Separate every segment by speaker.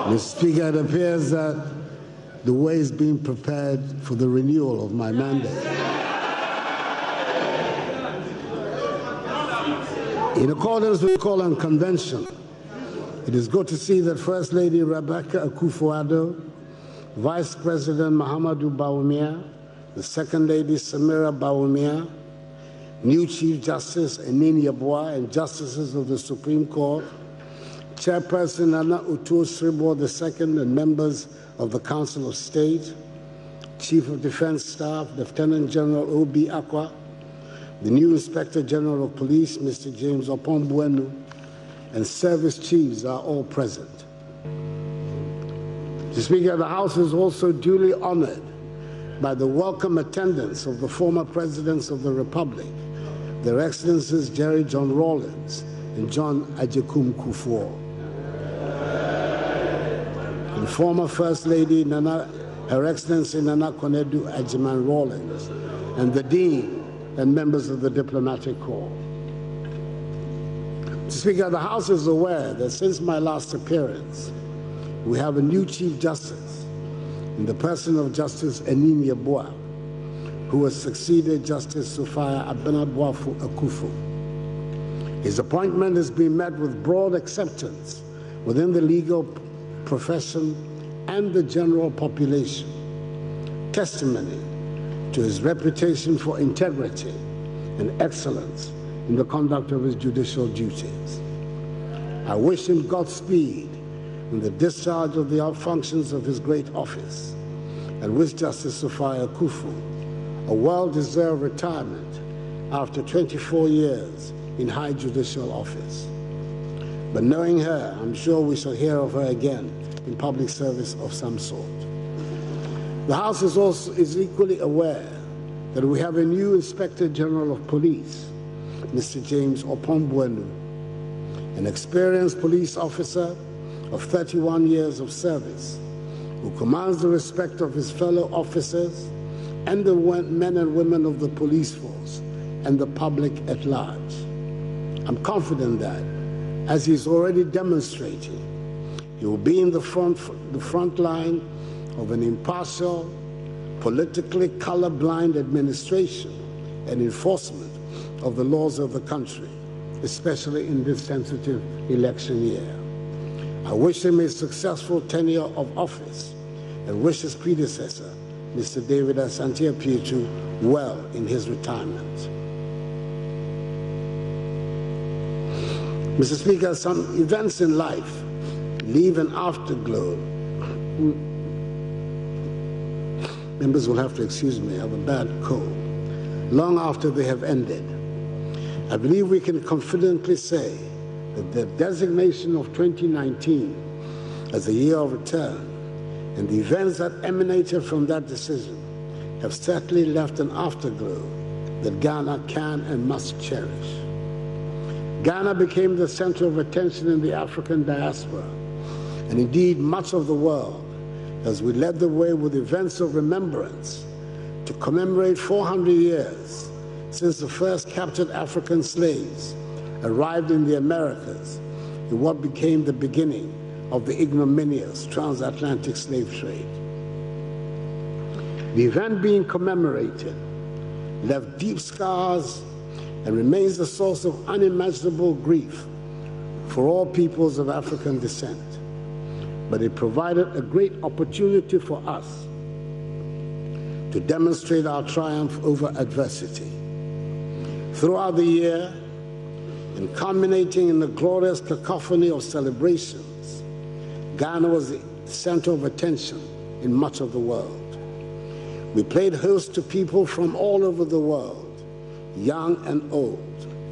Speaker 1: Mr. Speaker, it appears that the way is being prepared for the renewal of my mandate. In accordance with the call and convention, it is good to see that First Lady Rebecca Akufo Addo, Vice President Mahamadou Bawumia, the Second Lady Samira Bawumia, new Chief Justice Enini Yeboah, and Justices of the Supreme Court, Chairperson Nana Uto Sribo II, and members of the Council of State, Chief of Defense Staff, Lieutenant General O.B. ACCRA, the new Inspector General of Police, Mr. James Opombuenu, and service chiefs are all present. Mr. Speaker, the House is also duly honored by the welcome attendance of the former Presidents of the Republic, Their Excellencies Jerry John Rawlings and John Agyekum Kufuor, and former First Lady Her Excellency Nana Konadu Agyeman Rawlings, and the Dean and members of the Diplomatic Corps. Mr. Speaker, the House is aware that since my last appearance, we have a new Chief Justice in the person of Justice Enini Yeboah, who has succeeded Justice Sophia Abenaboafo Akufo. His appointment has been met with broad acceptance within the legal profession and the general population, testimony to his reputation for integrity and excellence in the conduct of his judicial duties. I wish him Godspeed in the discharge of the functions of his great office, and wish Justice Sophia Akufo a well-deserved retirement after 24 years in high judicial office. But knowing her, I'm sure we shall hear of her again in public service of some sort. The House is equally aware that we have a new Inspector General of Police, Mr. James Opombuenu, an experienced police officer of 31 years of service, who commands the respect of his fellow officers and the men and women of the police force and the public at large. I'm confident that, as he's already demonstrating, he will be in the front line of an impartial, politically colorblind administration and enforcement of the laws of the country, especially in this sensitive election year. I wish him a successful tenure of office and wish his predecessor, Mr. David Asante Apietu, well in his retirement. Mr. Speaker, some events in life leave an afterglow. Members will have to excuse me, I have a bad cold. Long after they have ended, I believe we can confidently say that the designation of 2019 as a year of return and the events that emanated from that decision have certainly left an afterglow that Ghana can and must cherish. Ghana became the center of attention in the African diaspora, and indeed much of the world, as we led the way with events of remembrance to commemorate 400 years since the first captured African slaves arrived in the Americas in what became the beginning of the ignominious transatlantic slave trade. The event being commemorated left deep scars and remains a source of unimaginable grief for all peoples of African descent. But it provided a great opportunity for us to demonstrate our triumph over adversity. Throughout the year, and culminating in the glorious cacophony of celebrations, Ghana was the center of attention in much of the world. We played host to people from all over the world, young and old,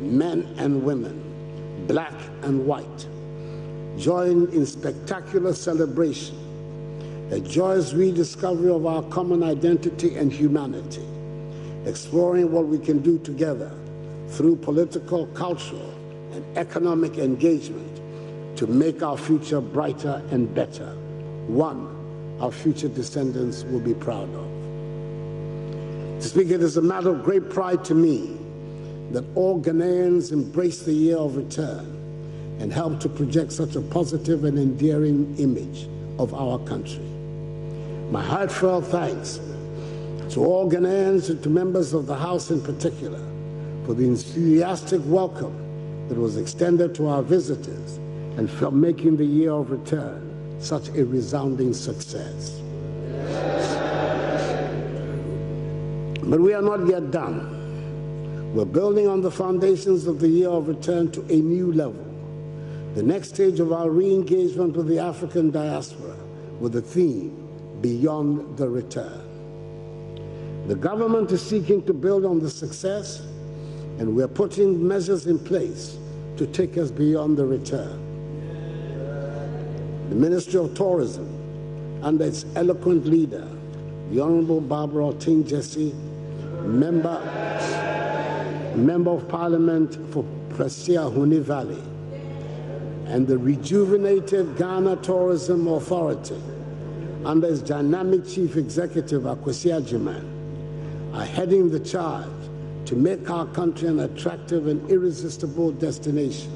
Speaker 1: men and women, black and white, joined in spectacular celebration, a joyous rediscovery of our common identity and humanity, exploring what we can do together through political, cultural, and economic engagement to make our future brighter and better, one our future descendants will be proud of. To speak, it is a matter of great pride to me that all Ghanaians embrace the year of return and help to project such a positive and endearing image of our country. My heartfelt thanks to all Ghanaians and to members of the House in particular for the enthusiastic welcome that was extended to our visitors and for making the year of return such a resounding success. But we are not yet done. We're building on the foundations of the year of return to a new level, the next stage of our re-engagement with the African diaspora with the theme, Beyond the Return. The government is seeking to build on the success, and we're putting measures in place to take us beyond the return. The Ministry of Tourism, under its eloquent leader, the Honorable Barbara Oting-Jesse, Member of Parliament for Presia Huni Valley, and the rejuvenated Ghana Tourism Authority, under its dynamic Chief Executive, Akwesi Addo, are heading the charge to make our country an attractive and irresistible destination,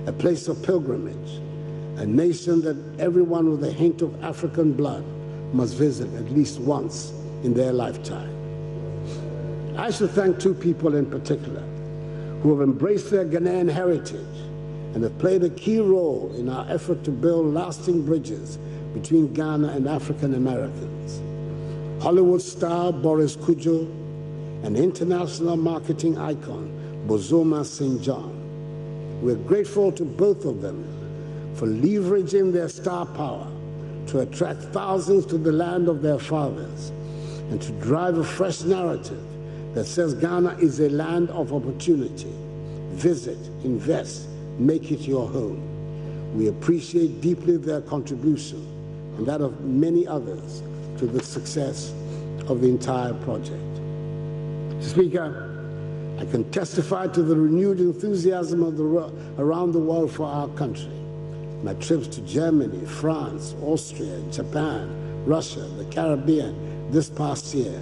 Speaker 1: a place of pilgrimage, a nation that everyone with a hint of African blood must visit at least once in their lifetime. I should thank two people in particular who have embraced their Ghanaian heritage and have played a key role in our effort to build lasting bridges between Ghana and African Americans. Hollywood star Boris Kujo and international marketing icon Bozoma St. John. We're grateful to both of them for leveraging their star power to attract thousands to the land of their fathers and to drive a fresh narrative that says Ghana is a land of opportunity. Visit, invest, make it your home. We appreciate deeply their contribution and that of many others to the success of the entire project. Speaker, I can testify to the renewed enthusiasm of around the world for our country. My trips to Germany, France, Austria, Japan, Russia, the Caribbean this past year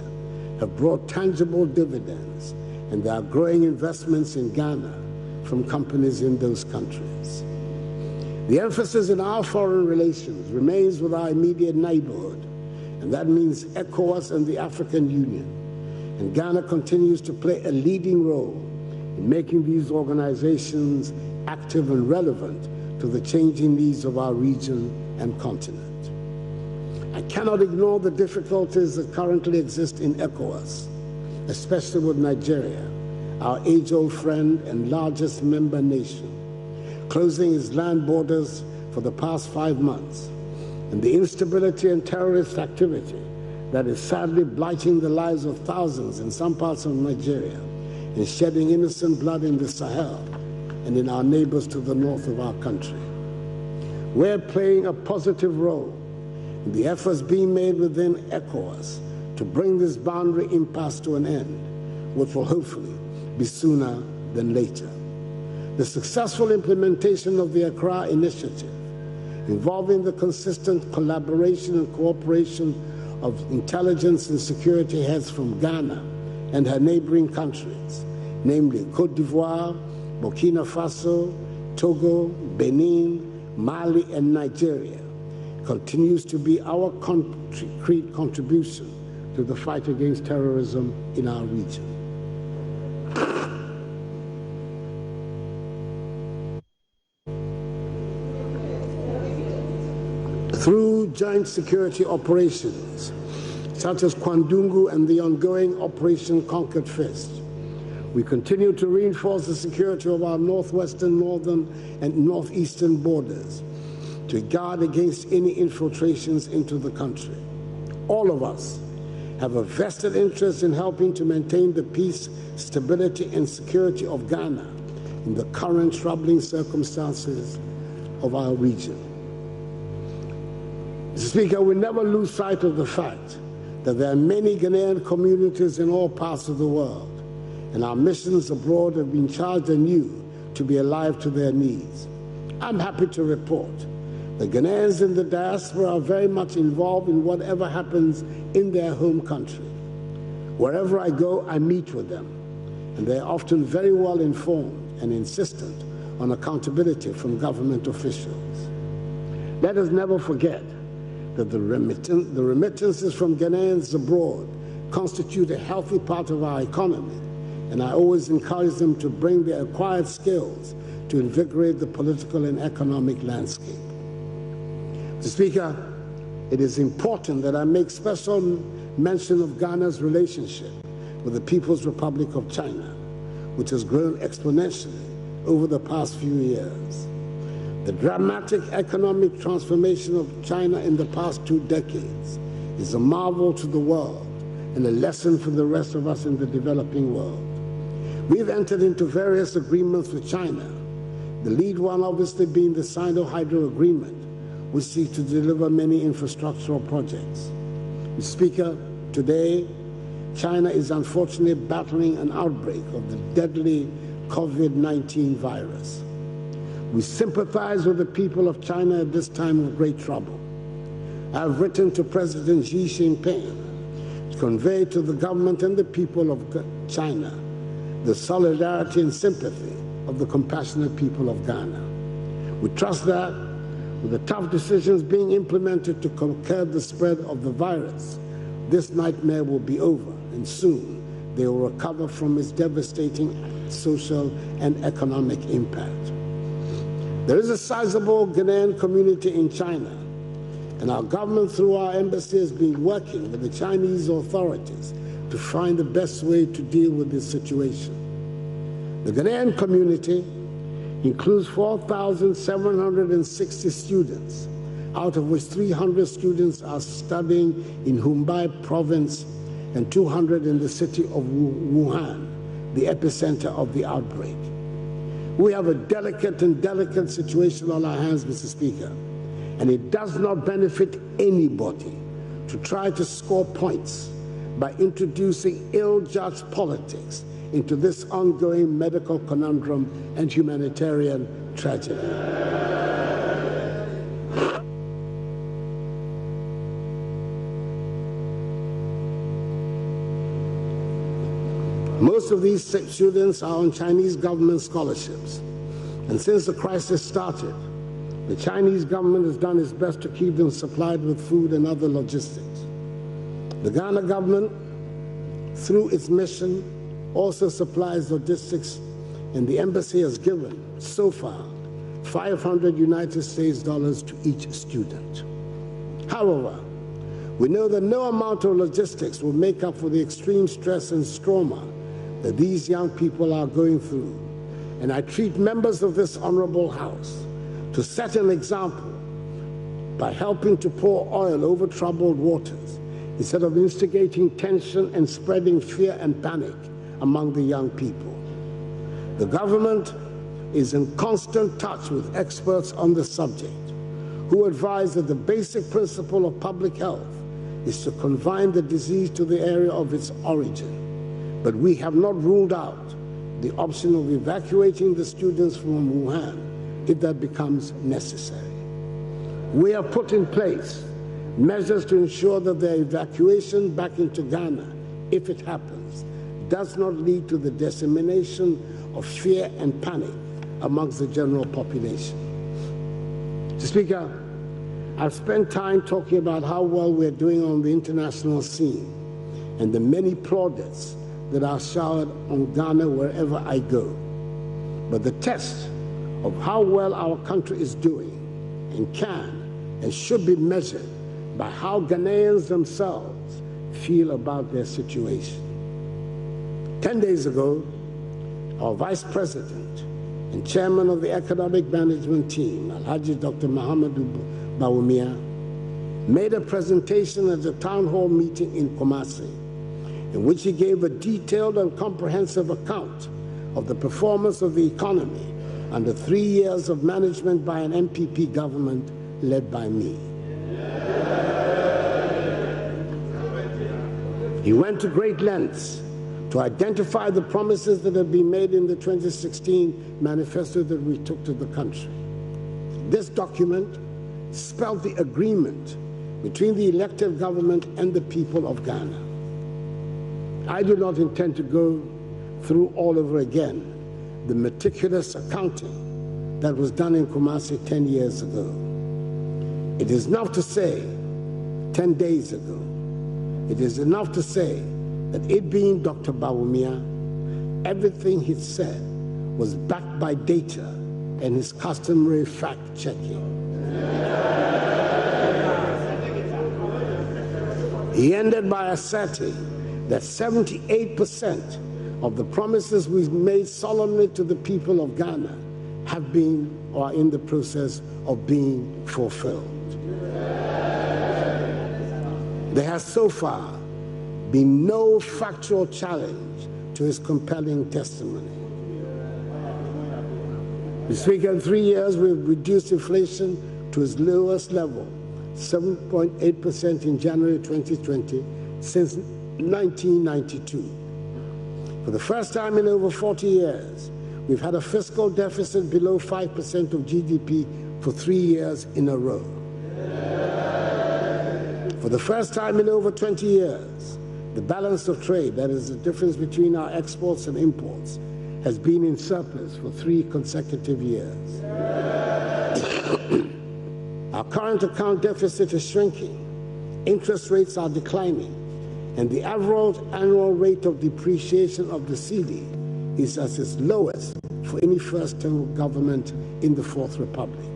Speaker 1: have brought tangible dividends, and there are growing investments in Ghana from companies in those countries. The emphasis in our foreign relations remains with our immediate neighborhood, and that means ECOWAS and the African Union. And Ghana continues to play a leading role in making these organizations active and relevant to the changing needs of our region and continent. I cannot ignore the difficulties that currently exist in ECOWAS, especially with Nigeria, our age-old friend and largest member nation, closing its land borders for the past 5 months, and the instability and terrorist activity that is sadly blighting the lives of thousands in some parts of Nigeria and shedding innocent blood in the Sahel and in our neighbors to the north of our country. We're playing a positive role in the efforts being made within ECOWAS to bring this boundary impasse to an end, which will hopefully be sooner than later. The successful implementation of the ACCRA initiative, involving the consistent collaboration and cooperation of intelligence and security heads from Ghana and her neighboring countries, namely Côte d'Ivoire, Burkina Faso, Togo, Benin, Mali, and Nigeria, continues to be our concrete contribution to the fight against terrorism in our region. Through joint security operations, such as Kwandungu and the ongoing Operation Conquered Fist, we continue to reinforce the security of our northwestern, northern, and northeastern borders to guard against any infiltrations into the country. All of us have a vested interest in helping to maintain the peace, stability, and security of Ghana in the current troubling circumstances of our region. Mr. Speaker, we never lose sight of the fact that there are many Ghanaian communities in all parts of the world, and our missions abroad have been charged anew to be alive to their needs. I'm happy to report that Ghanaians in the diaspora are very much involved in whatever happens in their home country. Wherever I go, I meet with them, and they are often very well informed and insistent on accountability from government officials. Let us never forget that the remittances from Ghanaians abroad constitute a healthy part of our economy, and I always encourage them to bring their acquired skills to invigorate the political and economic landscape. Mr. Speaker, it is important that I make special mention of Ghana's relationship with the People's Republic of China, which has grown exponentially over the past few years. The dramatic economic transformation of China in the past 2 decades is a marvel to the world and a lesson for the rest of us in the developing world. We've entered into various agreements with China, the lead one obviously being the Sino-Hydro Agreement, which seeks to deliver many infrastructural projects. Mr. Speaker, today, China is unfortunately battling an outbreak of the deadly COVID-19 virus. We sympathize with the people of China at this time of great trouble. I have written to President Xi Jinping to convey to the government and the people of China the solidarity and sympathy of the compassionate people of Ghana. We trust that with the tough decisions being implemented to curb the spread of the virus, this nightmare will be over, and soon they will recover from its devastating social and economic impact. There is a sizable Ghanaian community in China, and our government, through our embassy, has been working with the Chinese authorities to find the best way to deal with this situation. The Ghanaian community includes 4,760 students, out of which 300 students are studying in Hubei province and 200 in the city of Wuhan, the epicenter of the outbreak. We have a delicate situation on our hands, Mr. Speaker, and it does not benefit anybody to try to score points by introducing ill-judged politics into this ongoing medical conundrum and humanitarian tragedy. Most of these students are on Chinese government scholarships, and since the crisis started, the Chinese government has done its best to keep them supplied with food and other logistics. The Ghana government, through its mission, also supplies logistics, and the embassy has given, so far, 500 United States dollars to each student. However, we know that no amount of logistics will make up for the extreme stress and trauma that these young people are going through, and I treat members of this honorable House to set an example by helping to pour oil over troubled waters instead of instigating tension and spreading fear and panic among the young people. The government is in constant touch with experts on the subject, who advise that the basic principle of public health is to confine the disease to the area of its origin. But we have not ruled out the option of evacuating the students from Wuhan if that becomes necessary. We have put in place measures to ensure that their evacuation back into Ghana, if it happens, does not lead to the dissemination of fear and panic amongst the general population. Mr. Speaker, I've spent time talking about how well we're doing on the international scene and the many plaudits that are showered on Ghana wherever I go. But the test of how well our country is doing and can and should be measured by how Ghanaians themselves feel about their situation. 10 days ago, our Vice President and Chairman of the Economic Management Team, Alhaji Dr. Mahamadou Bawumia, made a presentation at a town hall meeting in Kumasi, in which he gave a detailed and comprehensive account of the performance of the economy under 3 years of management by an MPP government led by me. He went to great lengths to identify the promises that had been made in the 2016 manifesto that we took to the country. This document spelled the agreement between the elected government and the people of Ghana. I do not intend to go through all over again the meticulous accounting that was done in Kumasi 10 years ago. It is enough to say 10 days ago, it is enough to say that it being Dr. Bawumia, everything he said was backed by data and his customary fact-checking. He ended by asserting that 78% of the promises we made solemnly to the people of Ghana have been or are in the process of being fulfilled. There has so far been no factual challenge to his compelling testimony. Mr. Speaker, in 3 years, we've reduced inflation to its lowest level, 7.8% in January 2020, since 1992. For the first time in over 40 years, we've had a fiscal deficit below 5% of GDP for 3 years in a row. For the first time in over 20 years, the balance of trade, that is the difference between our exports and imports, has been in surplus for 3 consecutive years. Our current account deficit is shrinking, interest rates are declining, and the average annual rate of depreciation of the cedi is at its lowest for any first-term government in the Fourth Republic.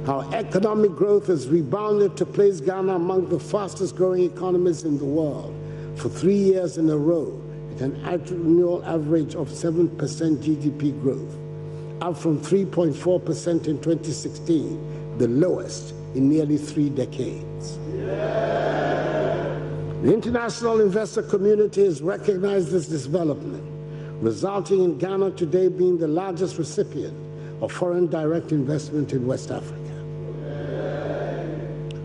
Speaker 1: Our economic growth has rebounded to place Ghana among the fastest-growing economies in the world for 3 years in a row, at an annual average of 7% GDP growth, up from 3.4% in 2016, the lowest in nearly 3 decades. The international investor community has recognized this development, resulting in Ghana today being the largest recipient of foreign direct investment in West Africa.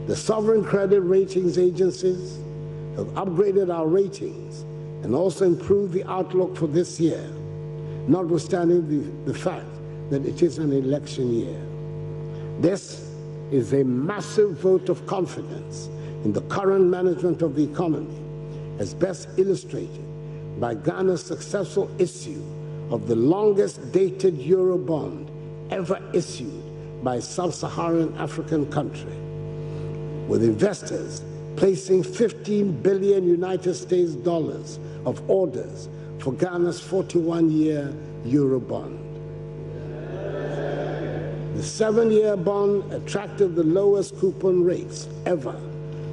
Speaker 1: The sovereign credit ratings agencies have upgraded our ratings and also improved the outlook for this year, notwithstanding the fact that it is an election year. This is a massive vote of confidence in the current management of the economy, as best illustrated by Ghana's successful issue of the longest dated Eurobond ever issued by a sub-Saharan African country, with investors placing 15 billion United States dollars of orders for Ghana's 41-year Eurobond. The 7-year bond attracted the lowest coupon rates ever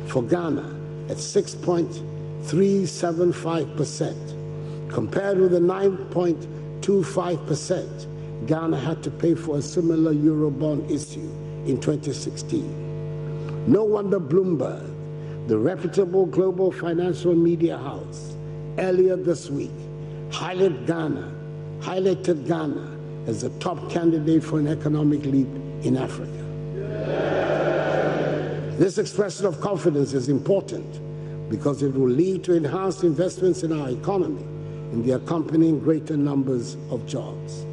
Speaker 1: for Ghana at 6.375%, compared with the 9.25% Ghana had to pay for a similar Eurobond issue in 2016. No wonder Bloomberg, the reputable global financial media house, earlier this week highlighted Ghana as the top candidate for an economic leap in Africa. This expression of confidence is important because it will lead to enhanced investments in our economy and the accompanying greater numbers of jobs.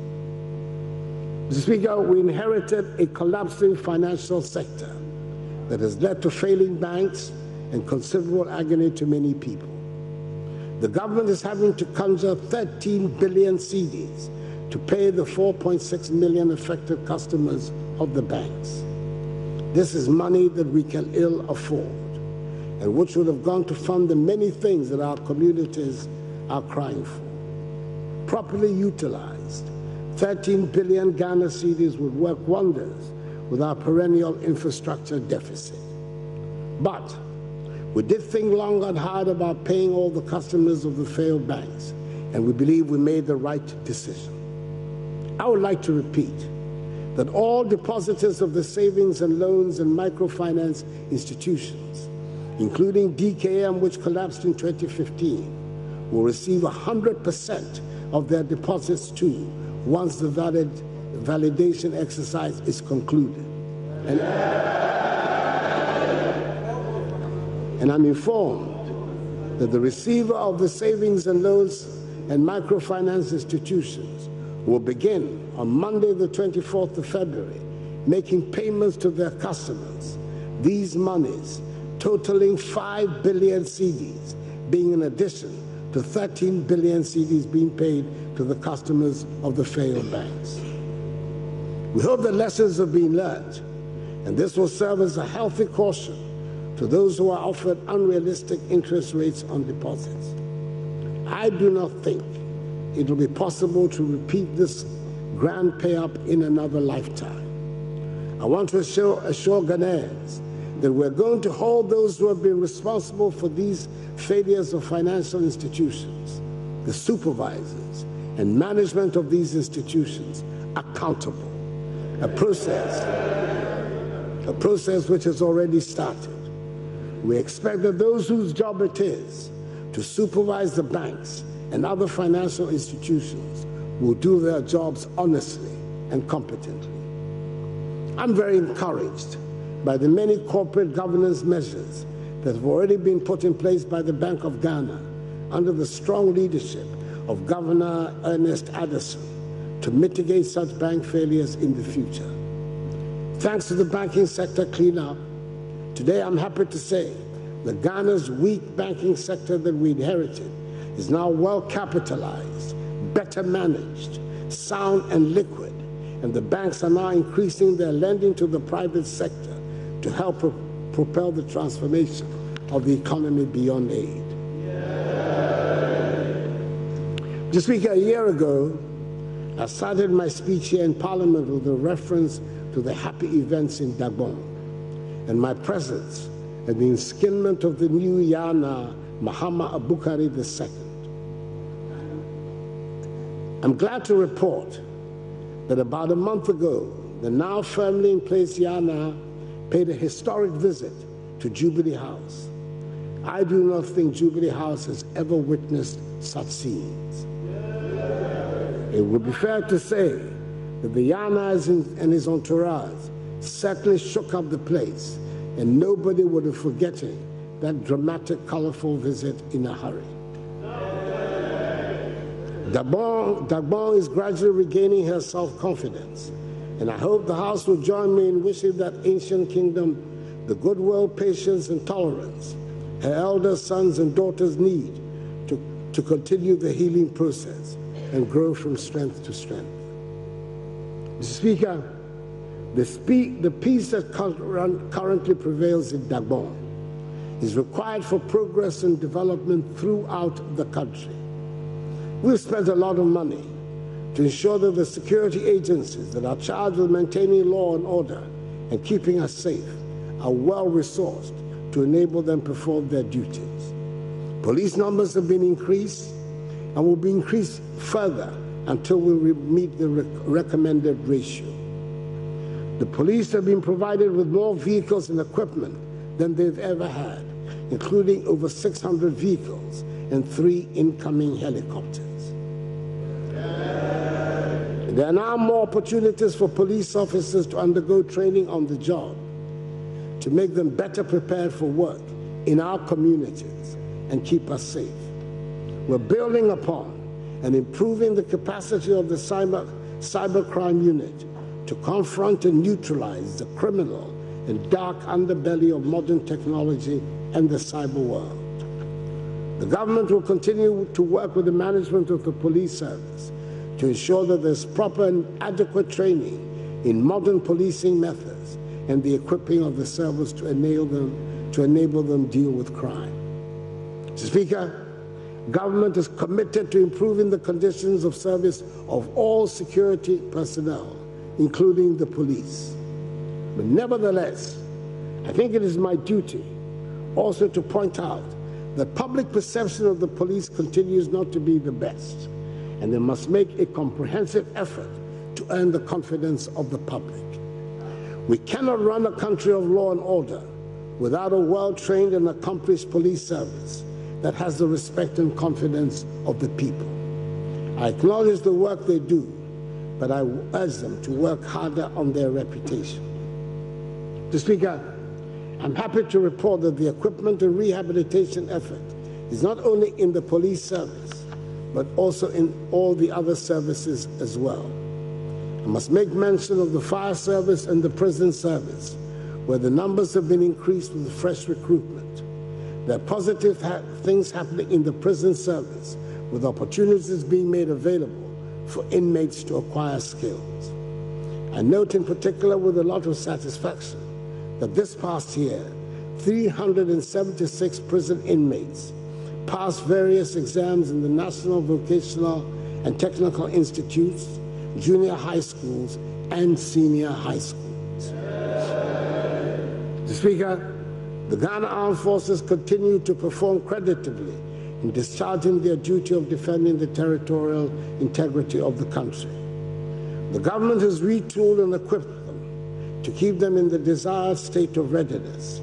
Speaker 1: Mr. Speaker, we inherited a collapsing financial sector that has led to failing banks and considerable agony to many people. The government is having to conjure 13 billion cedis to pay the 4.6 million affected customers of the banks. This is money that we can ill afford, and which would have gone to fund the many things that our communities are crying for. Properly utilized, 13 billion Ghana cedis would work wonders with our perennial infrastructure deficit. But we did think long and hard about paying all the customers of the failed banks, and we believe we made the right decision. I would like to repeat that all depositors of the savings and loans and microfinance institutions, including DKM, which collapsed in 2015, will receive 100% of their deposits too once the validation exercise is concluded. And I'm informed that the receiver of the savings and loans and microfinance institutions will begin on Monday, the 24th of February, making payments to their customers. These monies, totaling 5 billion cedis, being in addition to 13 billion cedis being paid to the customers of the failed banks. We hope that lessons have been learned and this will serve as a healthy caution to those who are offered unrealistic interest rates on deposits. I do not think it will be possible to repeat this grand pay-up in another lifetime. I want to assure Ghanaians that we're going to hold those who have been responsible for these failures of financial institutions, the supervisors and management of these institutions, accountable. A process which has already started. We expect that those whose job it is to supervise the banks and other financial institutions will do their jobs honestly and competently. I'm very encouraged by the many corporate governance measures that have already been put in place by the Bank of Ghana under the strong leadership of Governor Ernest Addison to mitigate such bank failures in the future. Thanks to the banking sector cleanup, today I'm happy to say that Ghana's weak banking sector that we inherited is now well capitalized, better managed, sound and liquid, and the banks are now increasing their lending to the private sector to help propel the transformation of the economy beyond aid. Just a year ago, I started my speech here in Parliament with a reference to the happy events in Dagbon and my presence at the inskinment of the new Yana Mahama Abukari II. I'm glad to report that about a month ago, the now firmly in place Yana paid a historic visit to Jubilee House. I do not think Jubilee House has ever witnessed such scenes. It would be fair to say that the Yana and his entourage certainly shook up the place, and nobody would have forgotten that dramatic, colorful visit in a hurry. Dagbon is gradually regaining her self-confidence, and I hope the House will join me in wishing that ancient kingdom the goodwill, patience, and tolerance her elder sons and daughters need to continue the healing process and grow from strength to strength. Mr. Speaker, the peace that currently prevails in Dagbon is required for progress and development throughout the country. We've spent a lot of money to ensure that the security agencies that are charged with maintaining law and order and keeping us safe are well-resourced to enable them perform their duties. Police numbers have been increased and will be increased further until we meet the recommended ratio. The police have been provided with more vehicles and equipment than they've ever had, including over 600 vehicles and 3 incoming helicopters. There are now more opportunities for police officers to undergo training on the job to make them better prepared for work in our communities and keep us safe. We're building upon and improving the capacity of the cybercrime unit to confront and neutralize the criminal and dark underbelly of modern technology and the cyber world. The government will continue to work with the management of the police service to ensure that there's proper and adequate training in modern policing methods and the equipping of the service to enable them deal with crime. Mr. Speaker, government is committed to improving the conditions of service of all security personnel, including the police. But nevertheless, I think it is my duty also to point out that public perception of the police continues not to be the best, and they must make a comprehensive effort to earn the confidence of the public. We cannot run a country of law and order without a well-trained and accomplished police service that has the respect and confidence of the people. I acknowledge the work they do, but I urge them to work harder on their reputation. Mr. Speaker, I'm happy to report that the equipment and rehabilitation effort is not only in the police service, but also in all the other services as well. I must make mention of the fire service and the prison service, where the numbers have been increased with fresh recruitment. There are positive things happening in the prison service, with opportunities being made available for inmates to acquire skills. I note in particular with a lot of satisfaction that this past year, 376 prison inmates passed various exams in the National Vocational and Technical Institutes, junior high schools, and senior high schools. Mr. Speaker, the Ghana Armed Forces continue to perform creditably in discharging their duty of defending the territorial integrity of the country. The government has retooled and equipped them to keep them in the desired state of readiness.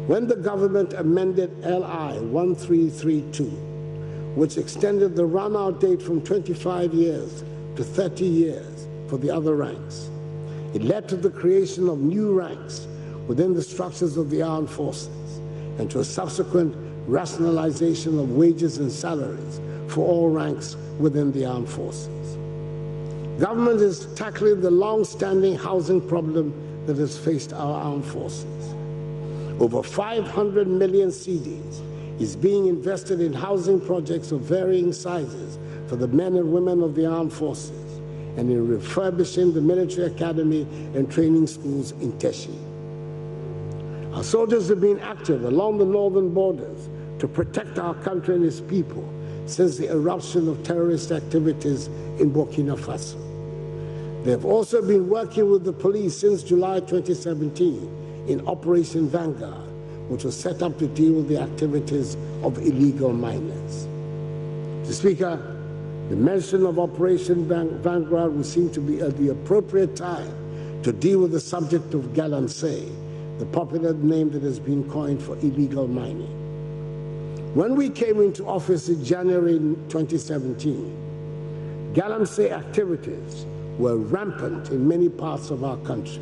Speaker 1: When the government amended LI 1332, which extended the run-out date from 25 years to 30 years for the other ranks, it led to the creation of new ranks within the structures of the armed forces and to a subsequent rationalization of wages and salaries for all ranks within the armed forces. Government is tackling the long-standing housing problem that has faced our armed forces. Over 500 million cedis is being invested in housing projects of varying sizes for the men and women of the armed forces and in refurbishing the military academy and training schools in Teshi. Our soldiers have been active along the northern borders to protect our country and its people since the eruption of terrorist activities in Burkina Faso. They have also been working with the police since July 2017 in Operation Vanguard, which was set up to deal with the activities of illegal miners. Mr. Speaker, the mention of Operation Vanguard would seem to be at the appropriate time to deal with the subject of galamsey, the popular name that has been coined for illegal mining. When we came into office in January 2017, galamsey activities were rampant in many parts of our country.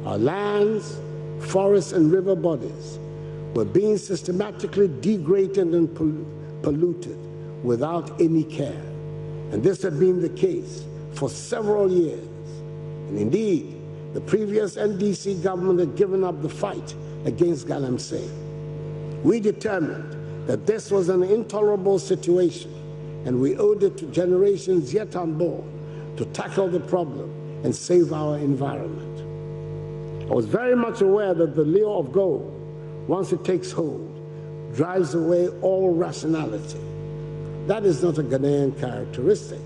Speaker 1: Our lands, forests, and river bodies were being systematically degraded and polluted without any care. And this had been the case for several years. And indeed, the previous NDC government had given up the fight against galamsey. We determined that this was an intolerable situation, and we owed it to generations yet unborn to tackle the problem and save our environment. I was very much aware that the lure of gold, once it takes hold, drives away all rationality. That is not a Ghanaian characteristic.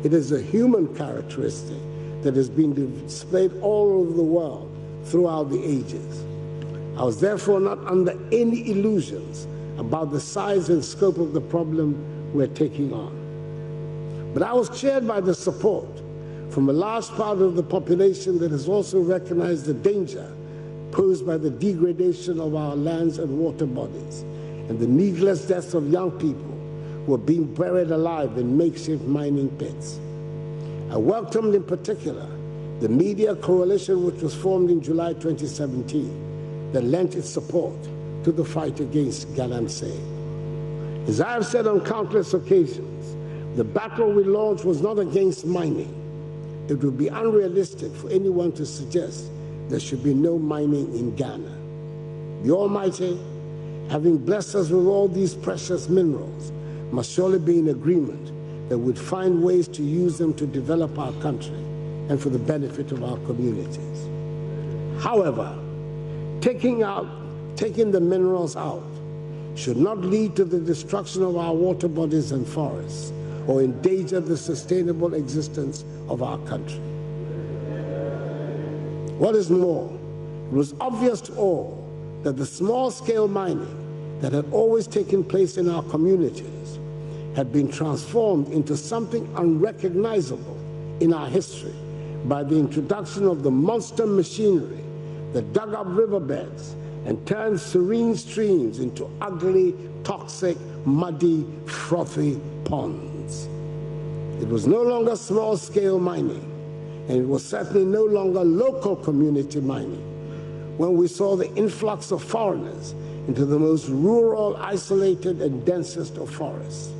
Speaker 1: It is a human characteristic that has been displayed all over the world throughout the ages. I was therefore not under any illusions about the size and scope of the problem we're taking on. But I was cheered by the support from a large part of the population that has also recognized the danger posed by the degradation of our lands and water bodies and the needless deaths of young people who are being buried alive in makeshift mining pits. I welcomed in particular the media coalition which was formed in July 2017 that lent its support to the fight against galamsey. As I have said on countless occasions, the battle we launched was not against mining. It would be unrealistic for anyone to suggest there should be no mining in Ghana. The Almighty, having blessed us with all these precious minerals, must surely be in agreement that we'd find ways to use them to develop our country and for the benefit of our communities. However, taking the minerals out should not lead to the destruction of our water bodies and forests or endanger the sustainable existence of our country. What is more, it was obvious to all that the small-scale mining that had always taken place in our communities had been transformed into something unrecognizable in our history by the introduction of the monster machinery that dug up riverbeds and turned serene streams into ugly, toxic, muddy, frothy ponds. It was no longer small-scale mining, and it was certainly no longer local community mining when we saw the influx of foreigners into the most rural, isolated, and densest of forests.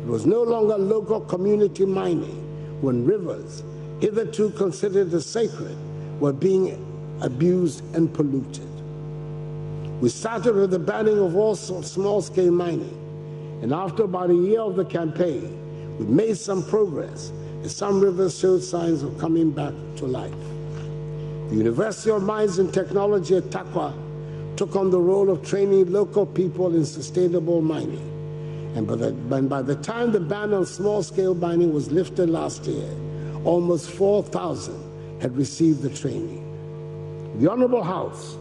Speaker 1: It was no longer local community mining when rivers, hitherto considered as sacred, were being abused and polluted. We started with the banning of all small-scale mining, and after about a year of the campaign, we made some progress as some rivers showed signs of coming back to life. The University of Mines and Technology at DANKWA took on the role of training local people in sustainable mining. And by the time the ban on small-scale mining was lifted last year, almost 4,000 had received the training. The Honorable House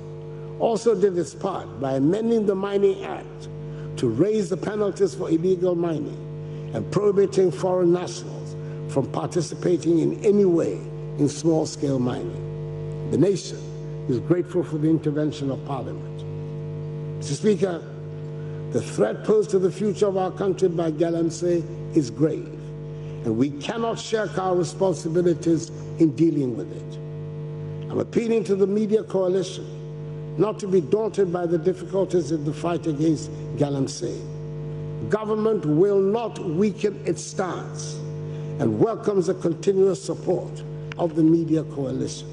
Speaker 1: also did its part by amending the Mining Act to raise the penalties for illegal mining and prohibiting foreign nationals from participating in any way in small-scale mining. The nation is grateful for the intervention of Parliament. Mr. Speaker, the threat posed to the future of our country by Galamsey is grave, and we cannot shirk our responsibilities in dealing with it. I'm appealing to the media coalition not to be daunted by the difficulties in the fight against Galamsey. Government will not weaken its stance and welcomes the continuous support of the media coalition.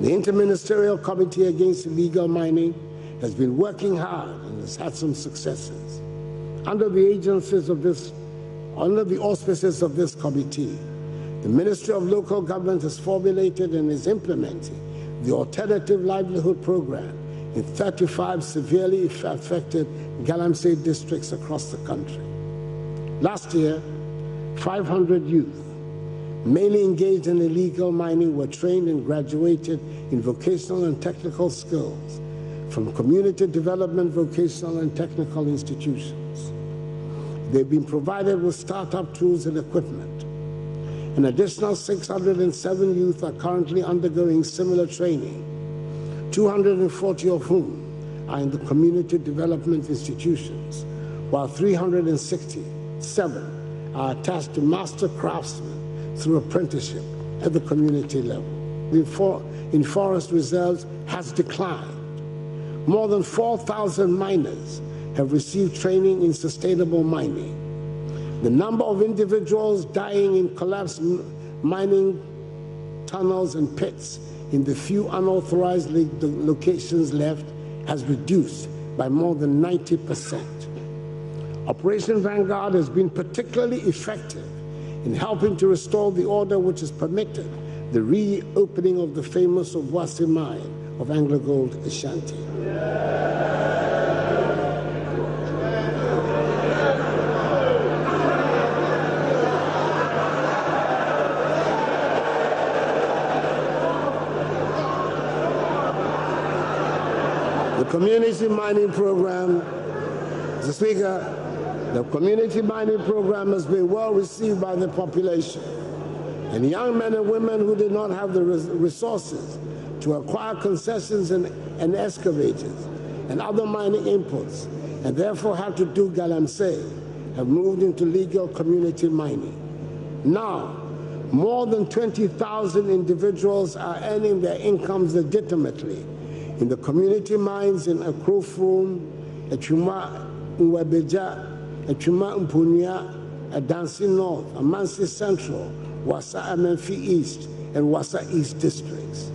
Speaker 1: The Interministerial Committee Against Illegal Mining has been working hard and has had some successes. Under the auspices of this committee, the Ministry of Local Government has formulated and is implementing the Alternative Livelihood Program in 35 severely affected Galamsey districts across the country. Last year, 500 youth, mainly engaged in illegal mining, were trained and graduated in vocational and technical skills from community development, vocational and technical institutions. They've been provided with startup tools and equipment. An additional 607 youth are currently undergoing similar training, 240 of whom are in the community development institutions, while 367 are attached to master craftsmen through apprenticeship at the community level. The in forest reserves has declined. More than 4,000 miners have received training in sustainable mining. The number of individuals dying in collapsed mining tunnels and pits in the few unauthorized locations left has reduced by more than 90%. Operation Vanguard has been particularly effective in helping to restore the order which has permitted the reopening of the famous Obuasi mine of AngloGold Ashanti. The community mining program, Mr. Speaker, the community mining program has been well received by the population, and young men and women who did not have the resources to acquire concessions and excavators and other mining inputs, and therefore had to do Galamsey, have moved into legal community mining. Now, more than 20,000 individuals are earning their incomes legitimately in the community mines in Akufo, Echuma Nwebeja, Echuma Mpunia, Adansi North, Amansi Central, Wassa Amenfi East, and Wassa East districts.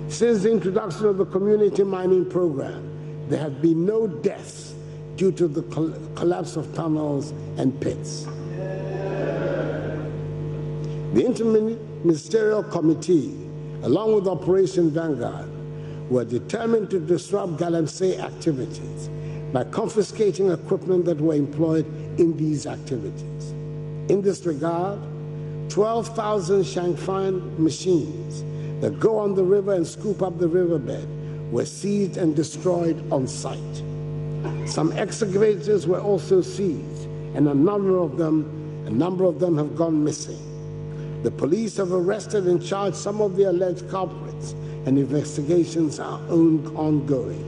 Speaker 1: Since the introduction of the community mining program, there have been no deaths due to the collapse of tunnels and pits. The Interministerial Committee, along with Operation Vanguard, were determined to disrupt Galamsey activities by confiscating equipment that were employed in these activities. In this regard, 12,000 Shangfan machines that go on the river and scoop up the riverbed were seized and destroyed on site. Some excavators were also seized, and a number of them have gone missing. The police have arrested and charged some of the alleged culprits, and investigations are ongoing.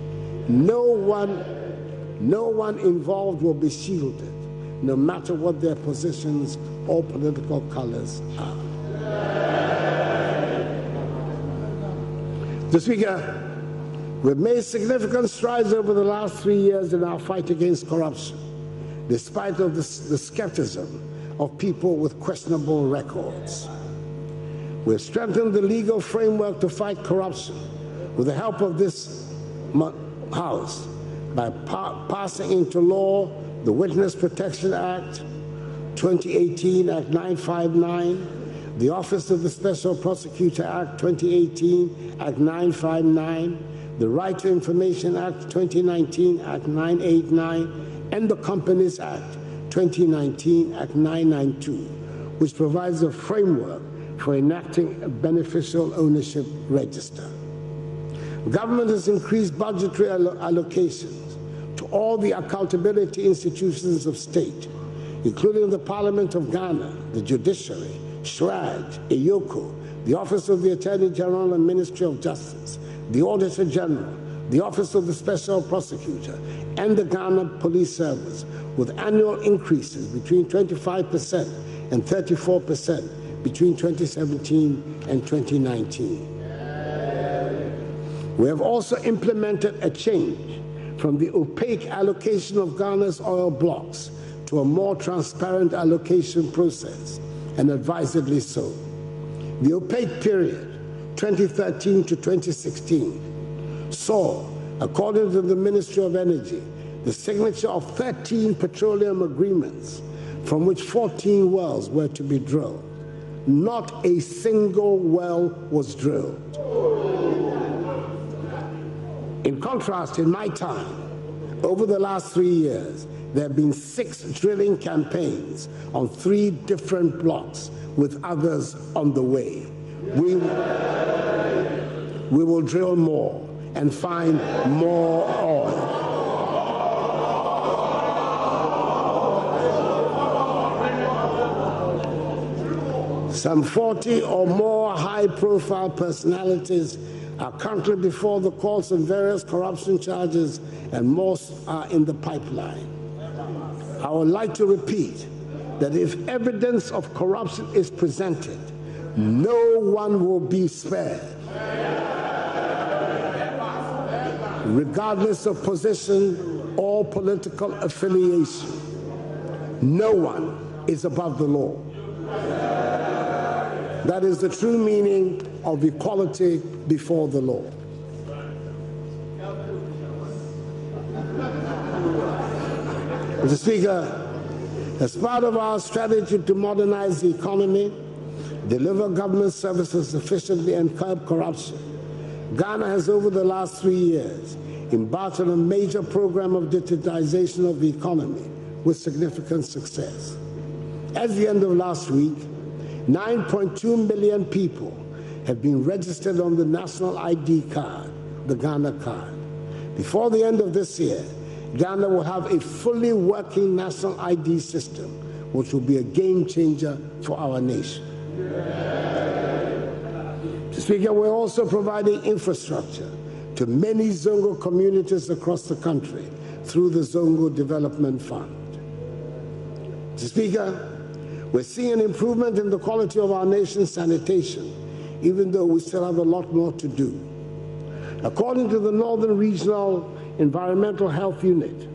Speaker 1: No one involved will be shielded, no matter what their positions or political colors are. Mr. Speaker, we've made significant strides over the last 3 years in our fight against corruption, despite of the skepticism of people with questionable records. We've strengthened the legal framework to fight corruption with the help of this House by passing into law the Witness Protection Act, 2018 Act 959, the Office of the Special Prosecutor Act 2018, Act 959, the Right to Information Act 2019, Act 989, and the Companies Act 2019, Act 992, which provides a framework for enacting a beneficial ownership register. Government has increased budgetary allocations to all the accountability institutions of state, including the Parliament of Ghana, the Judiciary, SHRAJ, EYOCO, the Office of the Attorney General and Ministry of Justice, the Auditor General, the Office of the Special Prosecutor, and the Ghana Police Service, with annual increases between 25% and 34% between 2017 and 2019. We have also implemented a change from the opaque allocation of Ghana's oil blocks to a more transparent allocation process, and advisedly so. The opaque period, 2013 to 2016, saw, according to the Ministry of Energy, the signature of 13 petroleum agreements, from which 14 wells were to be drilled. Not a single well was drilled. In contrast, in my time, over the last 3 years, there have been 6 drilling campaigns on 3 different blocks, with others on the way. We will drill more and find more oil. Some 40 or more high-profile personalities are currently before the courts on various corruption charges, and most are in the pipeline. I would like to repeat that if evidence of corruption is presented, no one will be spared, regardless of position or political affiliation. No one is above the law. That is the true meaning of equality before the law. Mr. Speaker, as part of our strategy to modernize the economy, deliver government services efficiently, and curb corruption, Ghana has, over the last 3 years, embarked on a major program of digitization of the economy with significant success. At the end of last week, 9.2 million people have been registered on the national ID card, the Ghana card. Before the end of this year, Ghana will have a fully working national ID system, which will be a game changer for our nation. Mr. Speaker, we're also providing infrastructure to many Zongo communities across the country through the Zongo Development Fund. Mr. Speaker, we're seeing an improvement in the quality of our nation's sanitation, even though we still have a lot more to do. According to the Northern Regional Environmental Health Unit,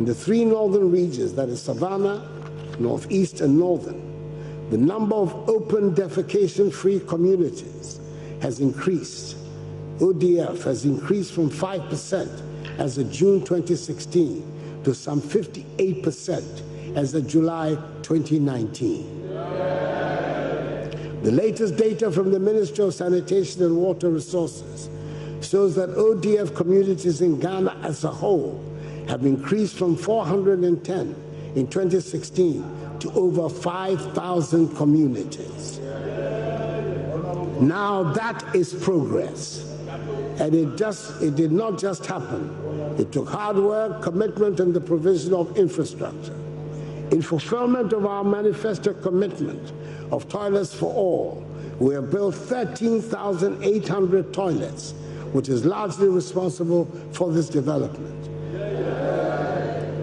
Speaker 1: in the 3 northern regions, that is Savannah, Northeast, and Northern, the number of open defecation-free communities has increased. ODF has increased from 5% as of June 2016 to some 58% as of July 2019. The latest data from the Ministry of Sanitation and Water Resources shows that ODF communities in Ghana as a whole have increased from 410 in 2016 to over 5,000 communities. Now that is progress, and it did not just happen. It took hard work, commitment, and the provision of infrastructure. In fulfillment of our manifesto commitment of toilets for all, we have built 13,800 toilets, which is largely responsible for this development.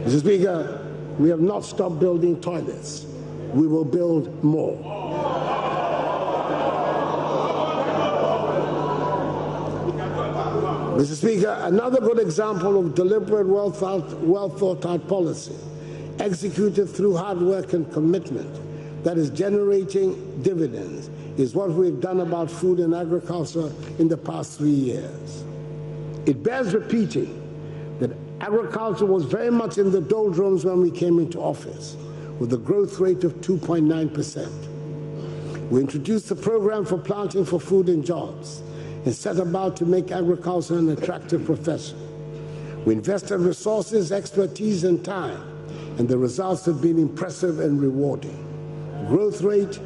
Speaker 1: Mr. Speaker, we have not stopped building toilets. We will build more. Mr. Speaker, another good example of deliberate, well-thought-out policy, executed through hard work and commitment, that is generating dividends, is what we've done about food and agriculture in the past 3 years. It bears repeating that agriculture was very much in the doldrums when we came into office, with a growth rate of 2.9%. We introduced the program for planting for food and jobs and set about to make agriculture an attractive profession. We invested resources, expertise, and time, and the results have been impressive and rewarding. Growth rate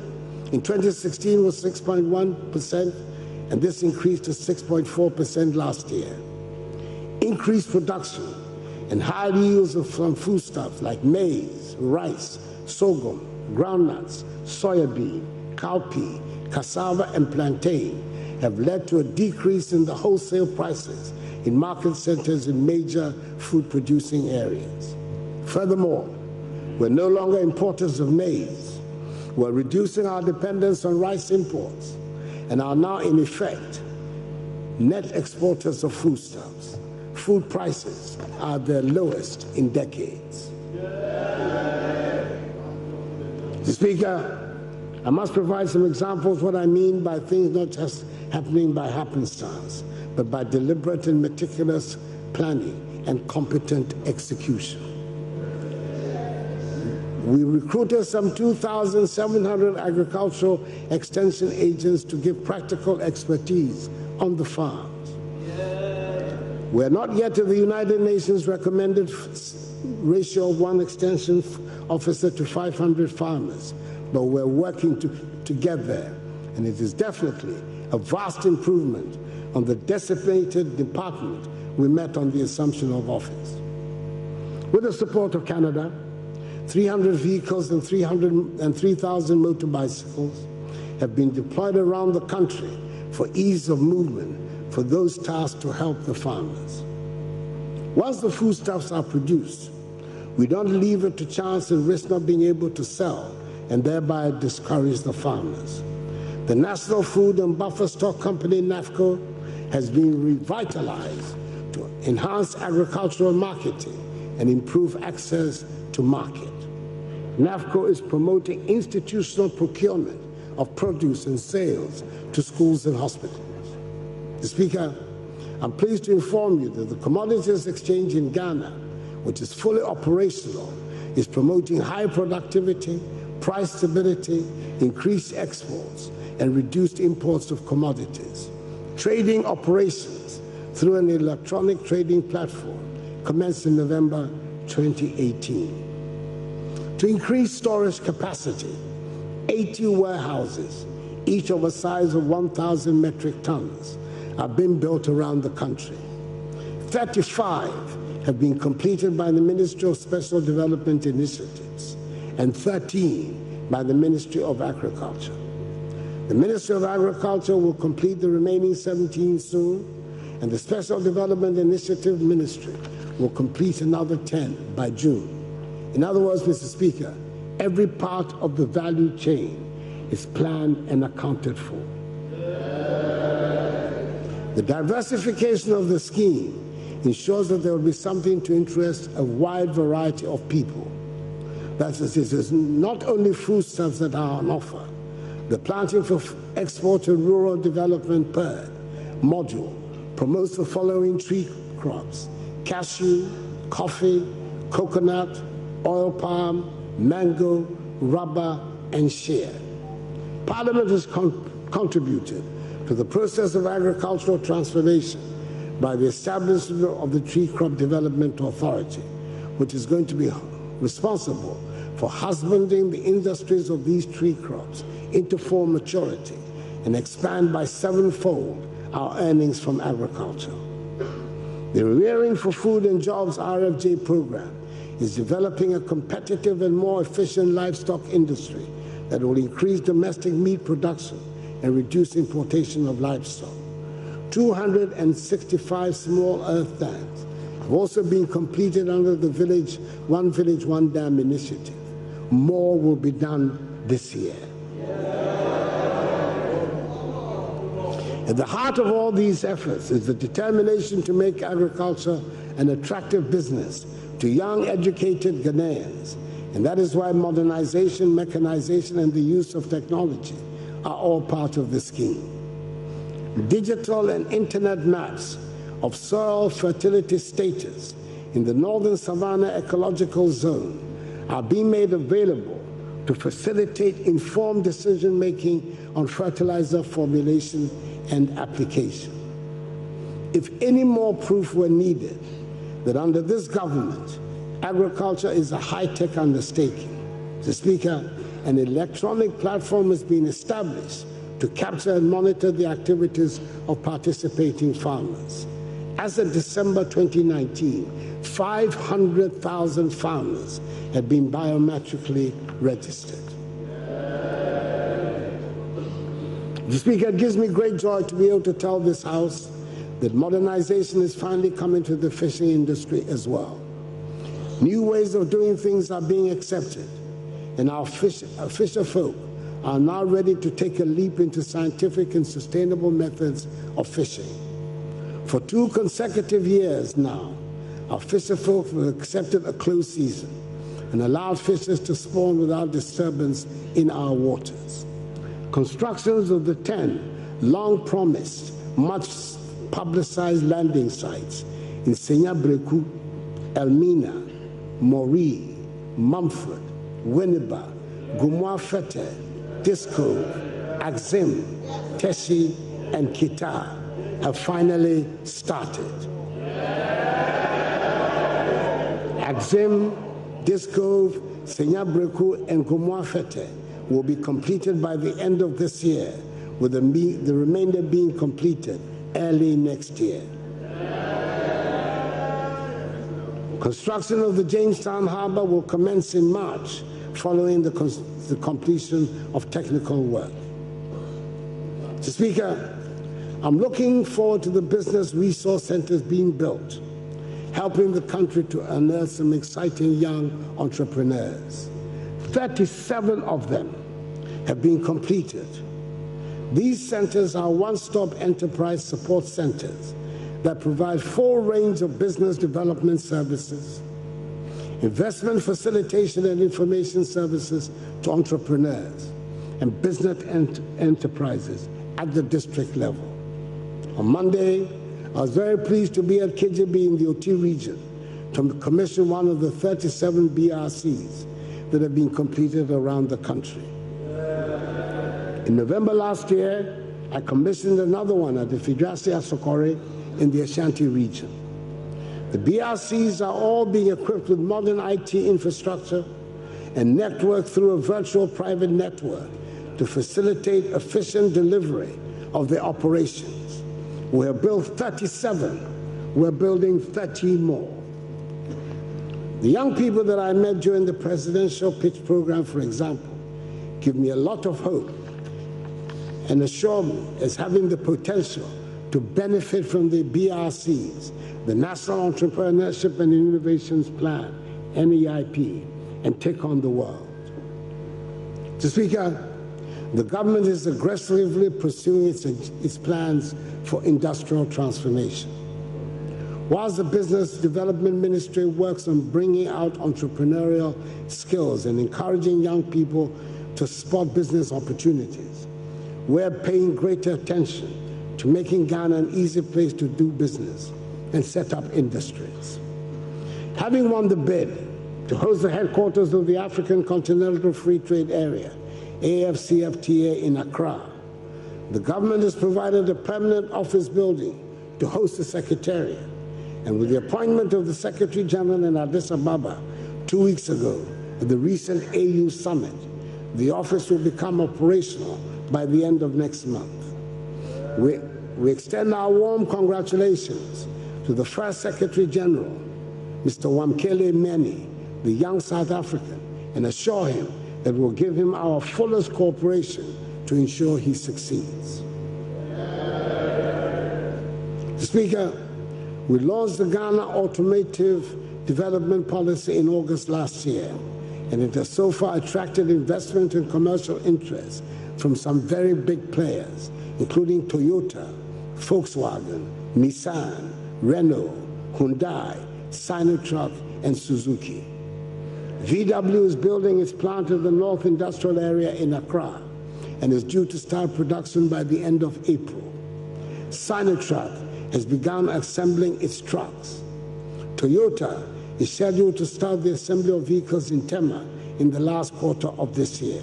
Speaker 1: in 2016 was 6.1%, and this increased to 6.4% last year. Increased production and high yields from foodstuffs like maize, rice, sorghum, groundnuts, soybean, cowpea, cassava, and plantain have led to a decrease in the wholesale prices in market centers in major food-producing areas. Furthermore, we're no longer importers of maize. We're reducing our dependence on rice imports and are now, in effect, net exporters of foodstuffs. Food prices are their lowest in decades. Mr. Speaker, I must provide some examples of what I mean by things not just happening by happenstance, but by deliberate and meticulous planning and competent execution. We recruited some 2,700 agricultural extension agents to give practical expertise on the farms. We're not yet at the United Nations recommended ratio of 1 extension officer to 500 farmers, but we're working to get there, and it is definitely a vast improvement on the decimated department we met on the assumption of office. With the support of Canada, 300 vehicles and 3,000 motor bicycles have been deployed around the country for ease of movement for those tasked to help the farmers. Once the foodstuffs are produced, we don't leave it to chance and risk not being able to sell and thereby discourage the farmers. The National Food and Buffer Stock Company, NAFCO, has been revitalized to enhance agricultural marketing and improve access to market. NAFCO is promoting institutional procurement of produce and sales to schools and hospitals. Mr. Speaker, I'm pleased to inform you that the Commodities Exchange in Ghana, which is fully operational, is promoting high productivity, price stability, increased exports, and reduced imports of commodities. Trading operations through an electronic trading platform commenced in November 2018. To increase storage capacity, 80 warehouses, each of a size of 1,000 metric tons, are being built around the country. 35 have been completed by the Ministry of Special Development Initiatives and 13 by the Ministry of Agriculture. The Ministry of Agriculture will complete the remaining 17 soon, and the Special Development Initiative Ministry will complete another 10 by June. In other words, Mr. Speaker, every part of the value chain is planned and accounted for. The diversification of the scheme ensures that there will be something to interest a wide variety of people. That is, it is not only foodstuffs that are on offer. The Planting for Export and Rural Development PERD module promotes the following tree crops: cashew, coffee, coconut, oil palm, mango, rubber, and shea. Parliament has contributed to the process of agricultural transformation by the establishment of the Tree Crop Development Authority, which is going to be responsible for husbanding the industries of these tree crops into full maturity and expand by 7-fold our earnings from agriculture. The Rearing for Food and Jobs RFJ program is developing a competitive and more efficient livestock industry that will increase domestic meat production and reduce importation of livestock. 265 small earth dams have also been completed under the One Village, One Dam initiative. More will be done this year. At the heart of all these efforts is the determination to make agriculture an attractive business to young, educated Ghanaians, and that is why modernization, mechanization, and the use of technology are all part of the scheme. Digital and internet maps of soil fertility status in the Northern Savannah Ecological Zone are being made available to facilitate informed decision-making on fertilizer formulation and application. If any more proof were needed that under this government, agriculture is a high-tech undertaking, Mr. Speaker, an electronic platform has been established to capture and monitor the activities of participating farmers. As of December 2019, 500,000 farmers had been biometrically registered. Mr. Speaker, it gives me great joy to be able to tell this House that modernization is finally coming to the fishing industry as well. New ways of doing things are being accepted, and our fisher folk are now ready to take a leap into scientific and sustainable methods of fishing. For 2 consecutive years now, our fisher folk have accepted a closed season and allowed fishers to spawn without disturbance in our waters. Constructions of the 10 long-promised, much-publicized landing sites in Senyabreku, Elmina, Mori, Mumford, Winneba, Gumwa-Fete, Disco, Axim, Teshi, and Kita have finally started. Axim, Disco, Senyabreku, and Gumwa-Fete will be completed by the end of this year, with the remainder being completed early next year. Construction of the Jamestown Harbor will commence in March, following the completion of technical work. Mr. Speaker, I'm looking forward to the business resource centers being built, helping the country to unearth some exciting young entrepreneurs. 37 of them have been completed. These centers are one-stop enterprise support centers that provide full range of business development services, investment facilitation and information services to entrepreneurs and business enterprises at the district level. On Monday, I was very pleased to be at Kijibi in the Oti region to commission one of the 37 BRCs that have been completed around the country. In November last year, I commissioned another one at the SOKY in the Ashanti region. The BRCs are all being equipped with modern IT infrastructure and networked through a virtual private network to facilitate efficient delivery of their operations. We have built 37. We're building 30 more. The young people that I met during the presidential pitch program, for example, give me a lot of hope and assure me as having the potential to benefit from the BRCs, the National Entrepreneurship and Innovations Plan, NEIP, and take on the world. Mr. Speaker, the government is aggressively pursuing its plans for industrial transformation. Whilst the Business Development Ministry works on bringing out entrepreneurial skills and encouraging young people to spot business opportunities, we're paying greater attention to making Ghana an easy place to do business and set up industries. Having won the bid to host the headquarters of the African Continental Free Trade Area, AFCFTA, in Accra, the government has provided a permanent office building to host the Secretariat. And with the appointment of the Secretary General in Addis Ababa 2 weeks ago at the recent AU Summit, the office will become operational by the end of next month. We extend our warm congratulations to the first Secretary General, Mr. Wamkele Meni, the young South African, and assure him that we'll give him our fullest cooperation to ensure he succeeds. Speaker, we launched the Ghana Automotive Development Policy in August last year, and it has so far attracted investment and commercial interest from some very big players, including Toyota, Volkswagen, Nissan, Renault, Hyundai, Sinotruk, and Suzuki. VW is building its plant in the North Industrial Area in Accra and is due to start production by the end of April. Sinotruk has begun assembling its trucks. Toyota is scheduled to start the assembly of vehicles in Tema in the last quarter of this year.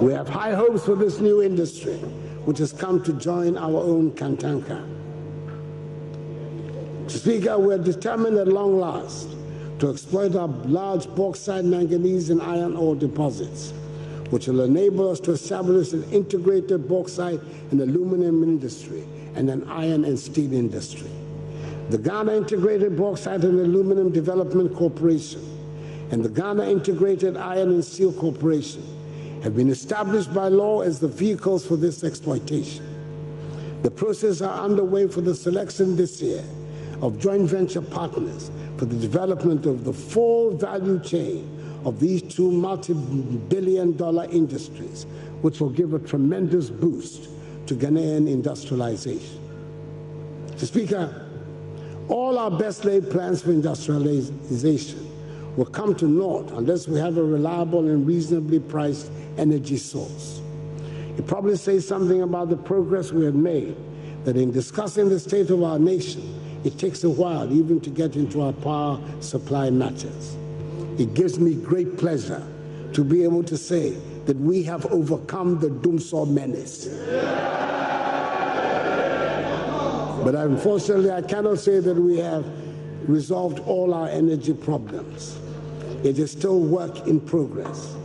Speaker 1: We have high hopes for this new industry, which has come to join our own Kantanka. Speaker, we are determined at long last to exploit our large bauxite, manganese, and iron ore deposits, which will enable us to establish an integrated bauxite and aluminum industry and an iron and steel industry. The Ghana Integrated Bauxite and Aluminum Development Corporation and the Ghana Integrated Iron and Steel Corporation have been established by law as the vehicles for this exploitation. The processes are underway for the selection this year of joint venture partners for the development of the full value chain of these two multi-billion-dollar industries, which will give a tremendous boost to Ghanaian industrialization. Mr. Speaker, all our best-laid plans for industrialization will come to naught unless we have a reliable and reasonably priced energy source. It probably says something about the progress we have made, that in discussing the state of our nation, it takes a while even to get into our power supply matters. It gives me great pleasure to be able to say that we have overcome the Dumsor menace. But unfortunately, I cannot say that we have resolved all our energy problems. It is still work in progress.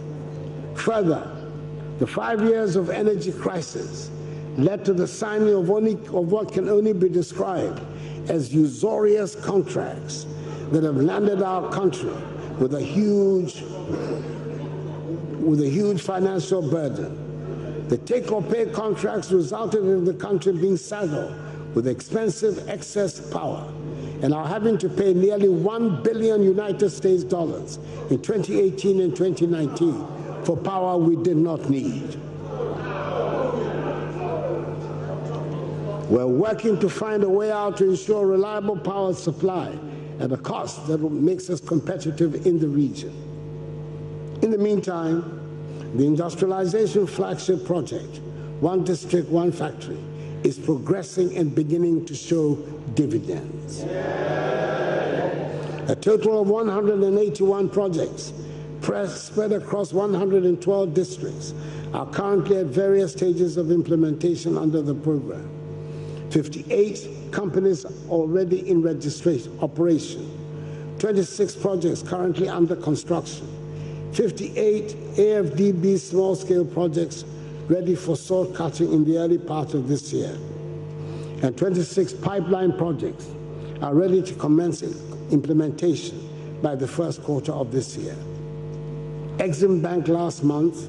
Speaker 1: Further, the 5 years of energy crisis led to the signing of what can only be described as usurious contracts that have landed our country with a huge financial burden. The take-or-pay contracts resulted in the country being saddled with expensive excess power and are having to pay nearly $1 billion United States dollars in 2018 and 2019 for power we did not need. We're working to find a way out to ensure reliable power supply at a cost that makes us competitive in the region. In the meantime, the industrialization flagship project, One District, One Factory, is progressing and beginning to show dividends. A total of 181 projects spread across 112 districts are currently at various stages of implementation under the program. 58 companies already in operation, 26 projects currently under construction, 58 AFDB small-scale projects ready for salt cutting in the early part of this year, and 26 pipeline projects are ready to commence implementation by the first quarter of this year. Exim Bank last month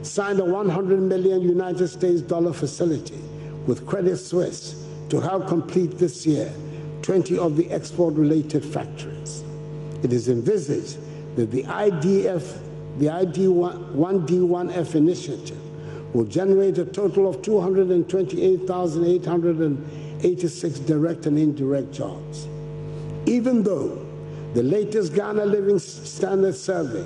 Speaker 1: signed a $100 million United States dollar facility with Credit Suisse to help complete this year 20 of the export-related factories. It is envisaged that the ID1D1F initiative will generate a total of 228,886 direct and indirect jobs. Even though the latest Ghana Living Standards survey